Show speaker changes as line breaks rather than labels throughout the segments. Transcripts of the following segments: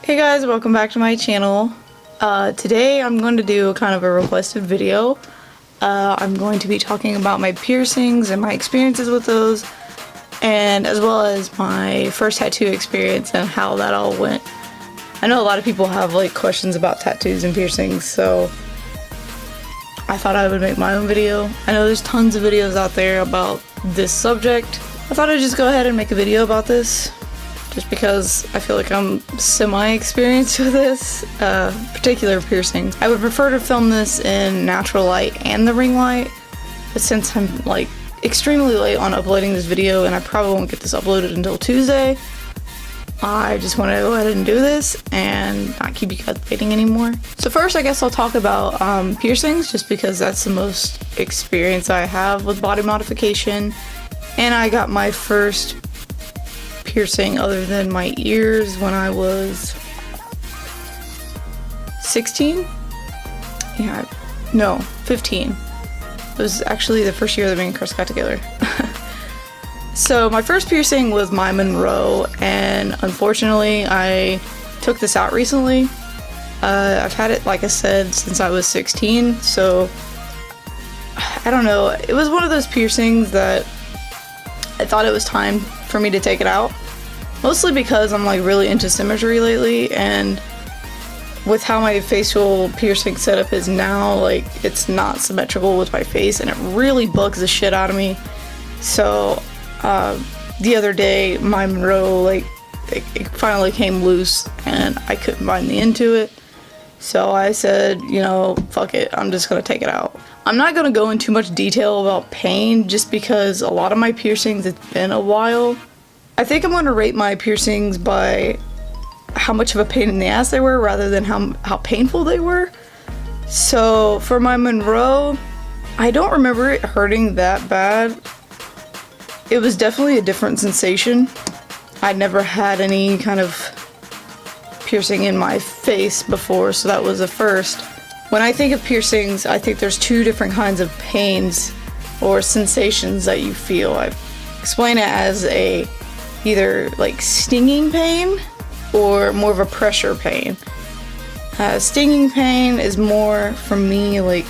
Hey guys, welcome back to my channel. Today I'm going to do kind of a requested video. I'm going to be talking about my piercings and my experiences with those, and as well as my first tattoo experience and how that all went. I know a lot of people have like questions about tattoos and piercings, so I thought I would make my own video. I know there's tons of videos out there about this subject. I thought I'd just go ahead and make a video about this, just because I feel like I'm semi-experienced with this particular piercing. I would prefer to film this in natural light and the ring light, but since I'm like extremely late on uploading this video and I probably won't get this uploaded until Tuesday, I just want to go ahead and do this and not keep you guys waiting anymore. So first, I guess I'll talk about piercings, just because that's the most experience I have with body modification, and I got my first piercing other than my ears when I was 16? Yeah, no, 15. It was actually the first year that me and Chris got together. So my first piercing was my Monroe, and unfortunately I took this out recently. I've had it, like I said, since I was 16, so I don't know. It was one of those piercings that I thought it was time for me to take it out. Mostly because I'm like really into symmetry lately, and with how my facial piercing setup is now, like it's not symmetrical with my face, and it really bugs the shit out of me. So the other day my Monroe, like it finally came loose and I couldn't find the end to it. So I said, you know, fuck it, I'm just gonna take it out. I'm not gonna go into too much detail about pain, just because a lot of my piercings, it's been a while. I think I'm gonna rate my piercings by how much of a pain in the ass they were rather than how painful they were. So for my Monroe, I don't remember it hurting that bad. It was definitely a different sensation. I'd never had any kind of piercing in my face before, so that was a first. When I think of piercings, I think there's two different kinds of pains or sensations that you feel. I explain it as either like stinging pain or more of a pressure pain. Stinging pain is more for me like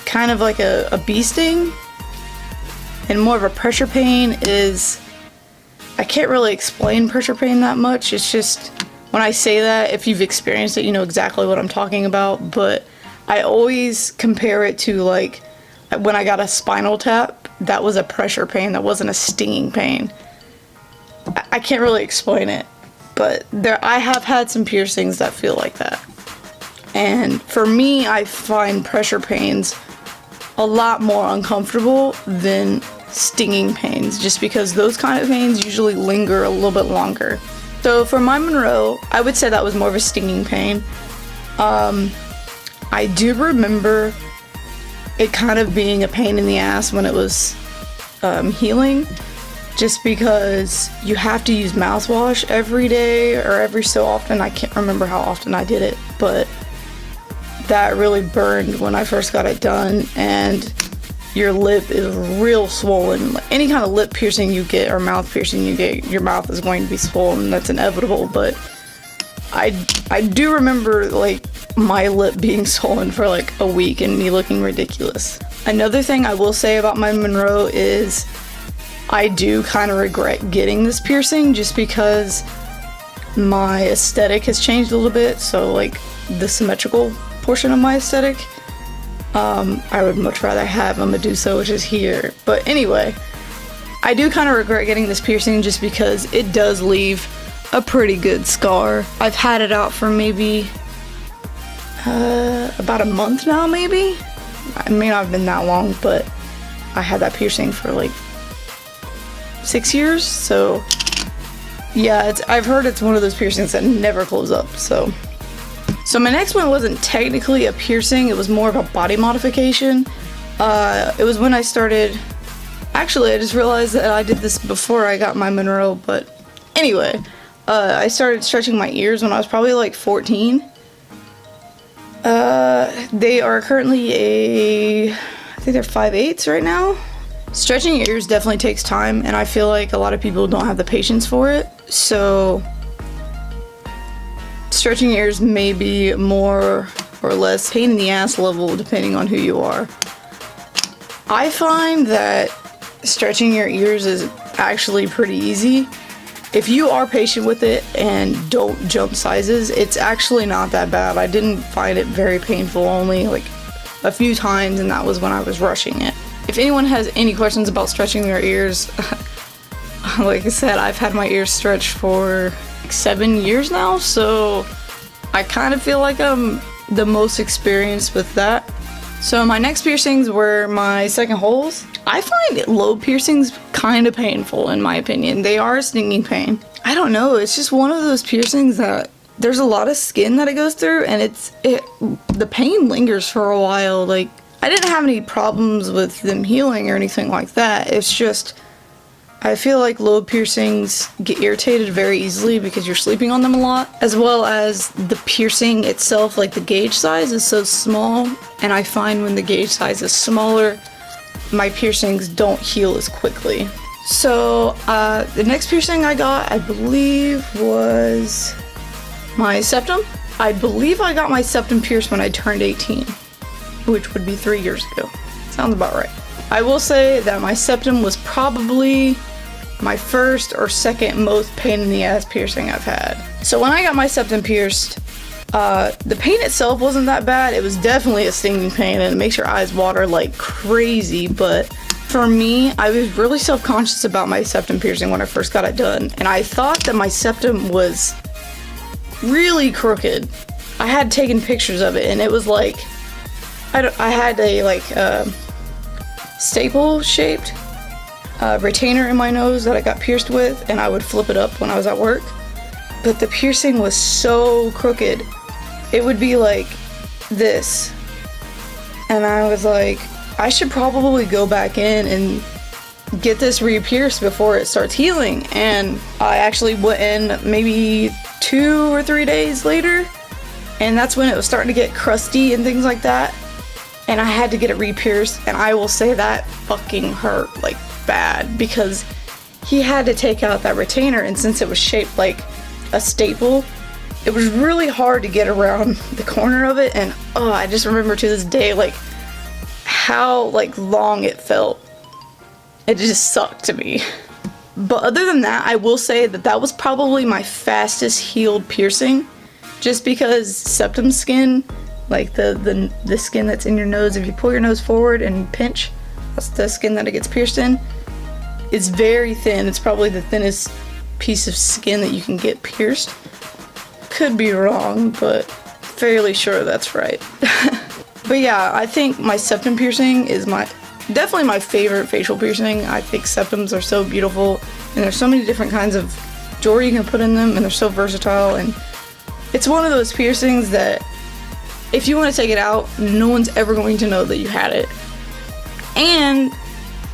kind of like a bee sting, and more of a pressure pain is, I can't really explain pressure pain that much. It's just, when I say that, if you've experienced it, you know exactly what I'm talking about, but I always compare it to like when I got a spinal tap. That was a pressure pain, that wasn't a stinging pain. I can't really explain it, but I have had some piercings that feel like that. And for me, I find pressure pains a lot more uncomfortable than stinging pains, just because those kind of pains usually linger a little bit longer. So for my Monroe, I would say that was more of a stinging pain. I do remember it kind of being a pain in the ass when it was healing, just because you have to use mouthwash every day or every so often. I can't remember how often I did it, but that really burned when I first got it done, and your lip is real swollen. Like any kind of lip piercing you get or mouth piercing you get, your mouth is going to be swollen. That's inevitable, but I do remember like my lip being swollen for like a week and me looking ridiculous. Another thing I will say about my Monroe is I do kind of regret getting this piercing, just because my aesthetic has changed a little bit. So like the symmetrical portion of my aesthetic, I would much rather have a Medusa, which is here. But anyway, I do kind of regret getting this piercing, just because it does leave a pretty good scar. I've had it out for maybe about a month now, maybe. It may not have been that long, but I had that piercing for like 6 years, so yeah, I've heard it's one of those piercings that never close up. So my next one wasn't technically a piercing, it was more of a body modification. It was when I started, actually I just realized that I did this before I got my Monroe, but anyway, I started stretching my ears when I was probably like 14. They are currently I think they're 5/8 right now. Stretching your ears definitely takes time, and I feel like a lot of people don't have the patience for it. So stretching your ears may be more or less pain in the ass level depending on who you are. I find that stretching your ears is actually pretty easy. If you are patient with it and don't jump sizes, it's actually not that bad. I didn't find it very painful, only like a few times, and that was when I was rushing it. If anyone has any questions about stretching their ears, like I said, I've had my ears stretched for like 7 years now, so I kind of feel like I'm the most experienced with that. So my next piercings were my second holes. I find lobe piercings kind of painful in my opinion. They are a stinging pain. I don't know, it's just one of those piercings that there's a lot of skin that it goes through, and the pain lingers for a while. Like, I didn't have any problems with them healing or anything like that. It's just, I feel like lobe piercings get irritated very easily because you're sleeping on them a lot, as well as the piercing itself, like the gauge size is so small, and I find when the gauge size is smaller, my piercings don't heal as quickly. So the next piercing I got, I believe, was my septum. I believe I got my septum pierced when I turned 18, which would be 3 years ago. Sounds about right. I will say that my septum was probably my first or second most pain in the ass piercing I've had. So when I got my septum pierced, the pain itself wasn't that bad. It was definitely a stinging pain, and it makes your eyes water like crazy. But for me, I was really self-conscious about my septum piercing when I first got it done, and I thought that my septum was really crooked. I had taken pictures of it, and it was like I had a like staple shaped retainer in my nose that I got pierced with, and I would flip it up when I was at work. But the piercing was so crooked. It would be like this, and I was like, I should probably go back in and get this re-pierced before it starts healing. And I actually went in maybe 2 or 3 days later, and that's when it was starting to get crusty and things like that, and I had to get it re-pierced. And I will say that fucking hurt like bad, because he had to take out that retainer, and since it was shaped like a staple, it was really hard to get around the corner of it. And oh, I just remember to this day like how like long it felt. It just sucked to me. But other than that, I will say that that was probably my fastest healed piercing, just because septum skin, like the skin that's in your nose, if you pull your nose forward and pinch, that's the skin that it gets pierced in. It's very thin. It's probably the thinnest piece of skin that you can get pierced. Could be wrong, but fairly sure that's right. But yeah, I think my septum piercing is definitely my favorite facial piercing. I think septums are so beautiful, and there's so many different kinds of jewelry you can put in them, and they're so versatile. And it's one of those piercings that if you want to take it out, no one's ever going to know that you had it. And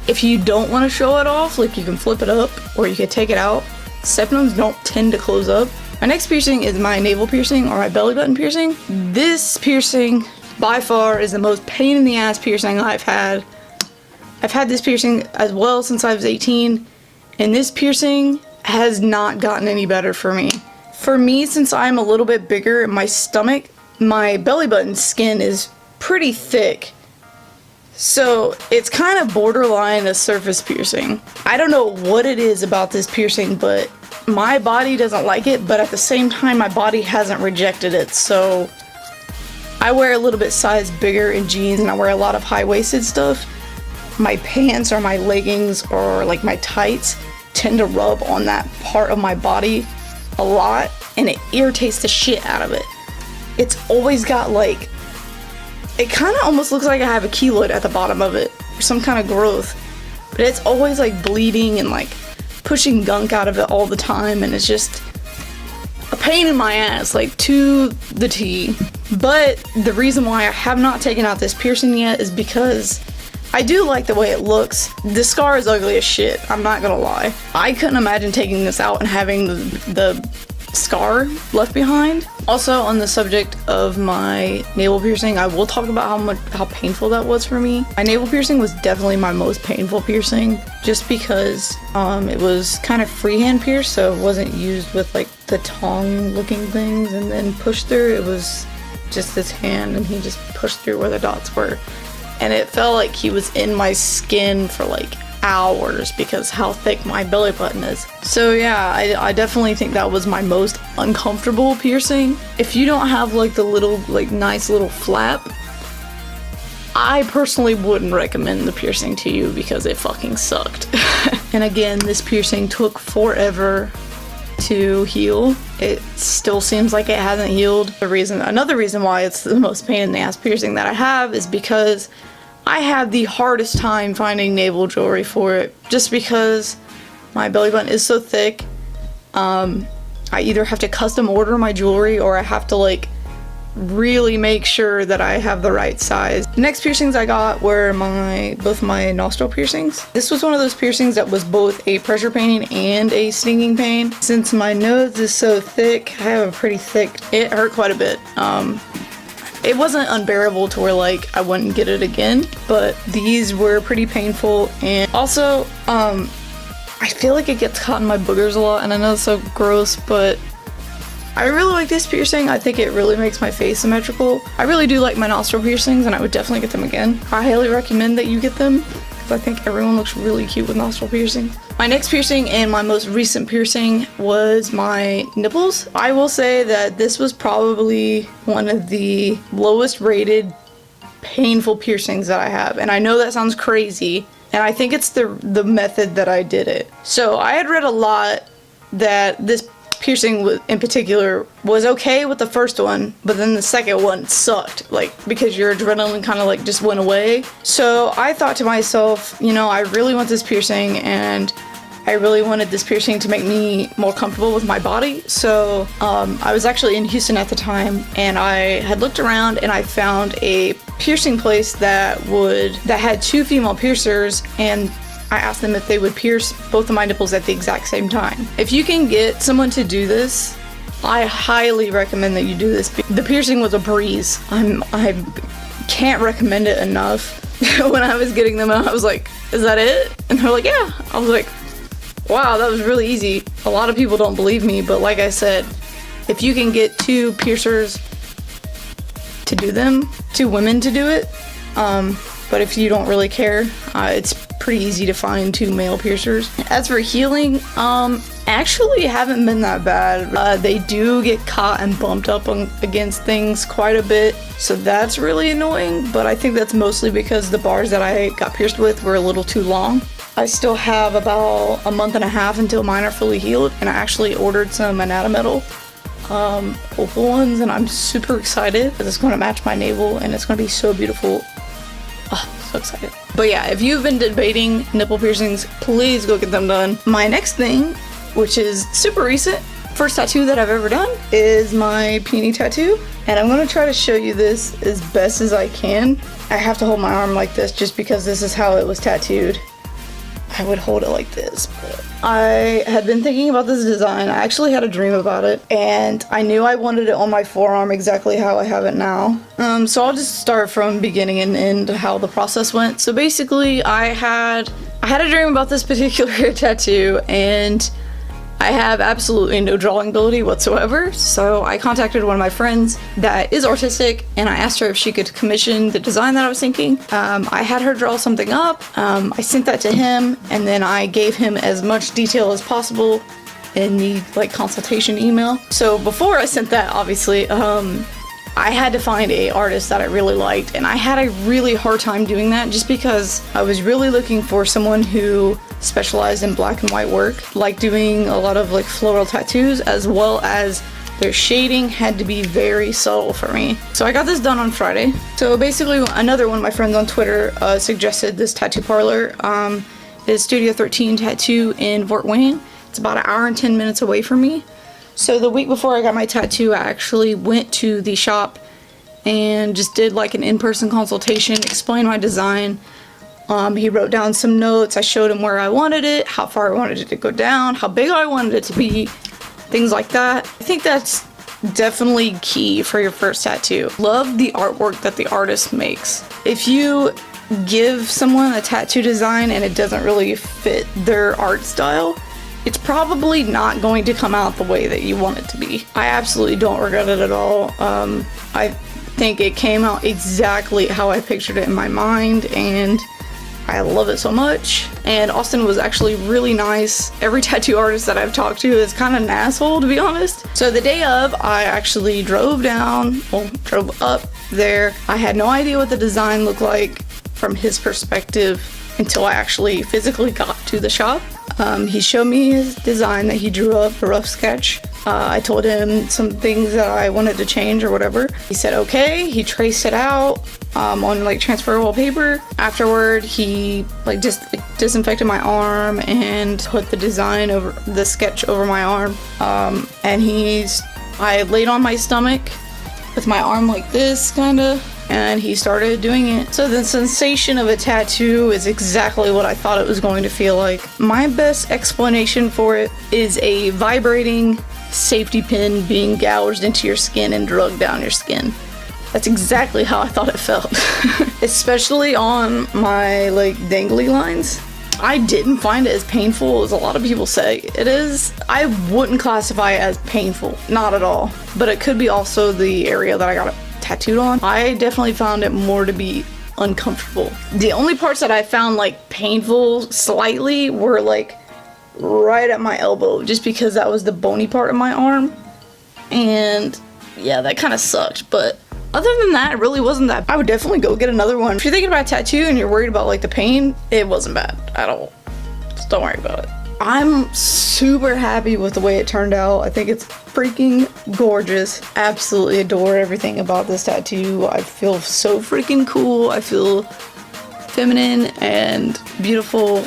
if you don't want to show it off, like, you can flip it up or you can take it out. Septums don't tend to close up. My next piercing is my navel piercing, or my belly button piercing. This piercing by far is the most pain in the ass piercing I've had. I've had this piercing as well since I was 18, and this piercing has not gotten any better for me. For me, since I'm a little bit bigger in my stomach, my belly button skin is pretty thick. So it's kind of borderline a surface piercing. I don't know what it is about this piercing, but my body doesn't like it, but at the same time my body hasn't rejected it. So I wear a little bit size bigger in jeans, and I wear a lot of high-waisted stuff. My pants or my leggings or like my tights tend to rub on that part of my body a lot, and it irritates the shit out of it. It's always got like, it kind of almost looks like I have a keloid at the bottom of it, or some kind of growth, but it's always like bleeding and like pushing gunk out of it all the time, and it's just a pain in my ass, like to the T. But the reason why I have not taken out this piercing yet is because I do like the way it looks. The scar is ugly as shit, I'm not gonna lie. I couldn't imagine taking this out and having the scar left behind. Also, on the subject of my navel piercing, I will talk about how painful that was for me. My navel piercing was definitely my most painful piercing, just because it was kind of freehand pierced, so it wasn't used with like the tongue looking things and then pushed through. It was just his hand and he just pushed through where the dots were, and it felt like he was in my skin for like hours because how thick my belly button is. So yeah, I definitely think that was my most uncomfortable piercing. If you don't have like the little like nice little flap, I personally wouldn't recommend the piercing to you because it fucking sucked. And again, this piercing took forever to heal. It still seems like it hasn't healed. Another reason why it's the most pain in the ass piercing that I have is because I had the hardest time finding navel jewelry for it, just because my belly button is so thick. I either have to custom order my jewelry or I have to like really make sure that I have the right size. The next piercings I got were both my nostril piercings. This was one of those piercings that was both a pressure pain and a stinging pain. Since my nose is so thick, I have a pretty thick, it hurt quite a bit. It wasn't unbearable to where like I wouldn't get it again, but these were pretty painful. And also, I feel like it gets caught in my boogers a lot, and I know it's so gross, but I really like this piercing. I think it really makes my face symmetrical. I really do like my nostril piercings, and I would definitely get them again. I highly recommend that you get them, because I think everyone looks really cute with nostril piercing. My next piercing and my most recent piercing was my nipples. I will say that this was probably one of the lowest rated painful piercings that I have. And I know that sounds crazy, and I think it's the method that I did it. So I had read a lot that this piercing in particular was okay with the first one, but then the second one sucked, like because your adrenaline kind of like just went away. So I thought to myself, you know, I really want this piercing, and I really wanted this piercing to make me more comfortable with my body. So I was actually in Houston at the time, and I had looked around and I found a piercing place that had 2 female piercers, and I asked them if they would pierce both of my nipples at the exact same time. If you can get someone to do this, I highly recommend that you do this. The piercing was a breeze. I can't recommend it enough. When I was getting them, I was like, is that it? And they're like, yeah. I was like, wow, that was really easy. A lot of people don't believe me, but like I said, if you can get 2 piercers to do them, 2 women to do it, but if you don't really care, it's pretty easy to find 2 male piercers. As for healing, actually haven't been that bad. They do get caught and bumped up against things quite a bit, so that's really annoying, but I think that's mostly because the bars that I got pierced with were a little too long. I still have about a month and a half until mine are fully healed, and I actually ordered some Anatometal opal ones, and I'm super excited because it's going to match my navel and it's going to be so beautiful. Oh, so excited. But yeah, if you've been debating nipple piercings, please go get them done. My next thing, which is super recent, first tattoo that I've ever done, is my peony tattoo. And I'm going to try to show you this as best as I can. I have to hold my arm like this just because this is how it was tattooed. I would hold it like this, but I had been thinking about this design. I actually had a dream about it, and I knew I wanted it on my forearm exactly how I have it now. So I'll just start from beginning and end how the process went. So basically, I had a dream about this particular tattoo, and I have absolutely no drawing ability whatsoever, so I contacted one of my friends that is artistic, and I asked her if she could commission the design that I was thinking. I had her draw something up, I sent that to him, and then I gave him as much detail as possible in the consultation email. So before I sent that, obviously, I had to find an artist that I really liked, and I had a really hard time doing that just because I was really looking for someone who specialized in black and white work, like doing a lot of floral tattoos, as well as their shading had to be very subtle for me. So I got this done on Friday. So basically, another one of my friends on Twitter suggested this tattoo parlor. It's Studio 13 Tattoo in Fort Wayne. It's about an hour and 10 minutes away from me. So the week before I got my tattoo, I actually went to the shop and just did an in-person consultation, explained my design. He wrote down some notes. I showed him where I wanted it, how far I wanted it to go down, how big I wanted it to be, things like that. I think that's definitely key for your first tattoo. Love the artwork that the artist makes. If you give someone a tattoo design and it doesn't really fit their art style, it's probably not going to come out the way that you want it to be. I absolutely don't regret it at all. I think it came out exactly how I pictured it in my mind, and I love it so much. And Austin was actually really nice. Every tattoo artist that I've talked to is kind of an asshole, to be honest. So the day of, I actually drove up there. I had no idea what the design looked like from his perspective until I actually physically got to the shop. He showed me his design that he drew up, a rough sketch. I told him some things that I wanted to change or whatever. He said okay. He traced it out on like transferable paper. Afterward, he like just disinfected my arm and put the design over the sketch over my arm. I laid on my stomach with my arm like this, kinda. And he started doing it. So the sensation of a tattoo is exactly what I thought it was going to feel like. My best explanation for it is a vibrating safety pin being gouged into your skin and drugged down your skin. That's exactly how I thought it felt. Especially on my like dangly lines. I didn't find it as painful as a lot of people say it is. I wouldn't classify it as painful, not at all. But it could be also the area that I got it tattooed on. I definitely found it more to be uncomfortable. The only parts that I found like painful slightly were like right at my elbow, just because that was the bony part of my arm. And yeah, that kind of sucked. But other than that, it really wasn't that. I would definitely go get another one. If you're thinking about a tattoo and you're worried about like the pain, it wasn't bad at all. Just don't worry about it. I'm super happy with the way it turned out. I think it's freaking gorgeous. Absolutely adore everything about this tattoo. I feel so freaking cool. I feel feminine and beautiful.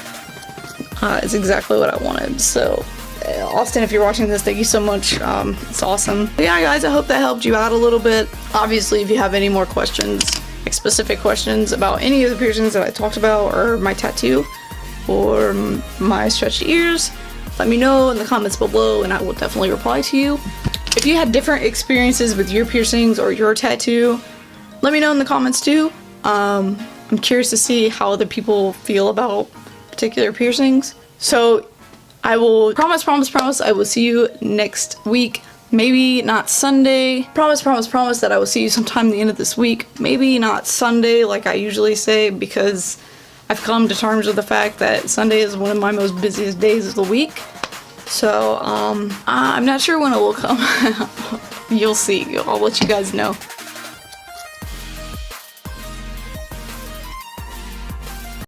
It's exactly what I wanted. So Austin, if you're watching this, thank you so much. It's awesome. But yeah, guys, I hope that helped you out a little bit. Obviously, if you have any more questions, like specific questions about any of the piercings that I talked about, or my tattoo, or my stretched ears, let me know in the comments below and I will definitely reply to you. If you had different experiences with your piercings or your tattoo, let me know in the comments too. I'm curious to see how other people feel about particular piercings. So I will promise I will see you next week. Maybe not Sunday. Promise that I will see you sometime at the end of this week. Maybe not Sunday like I usually say, because I've come to terms with the fact that Sunday is one of my most busiest days of the week. So I'm not sure when it will come. You'll see. I'll let you guys know.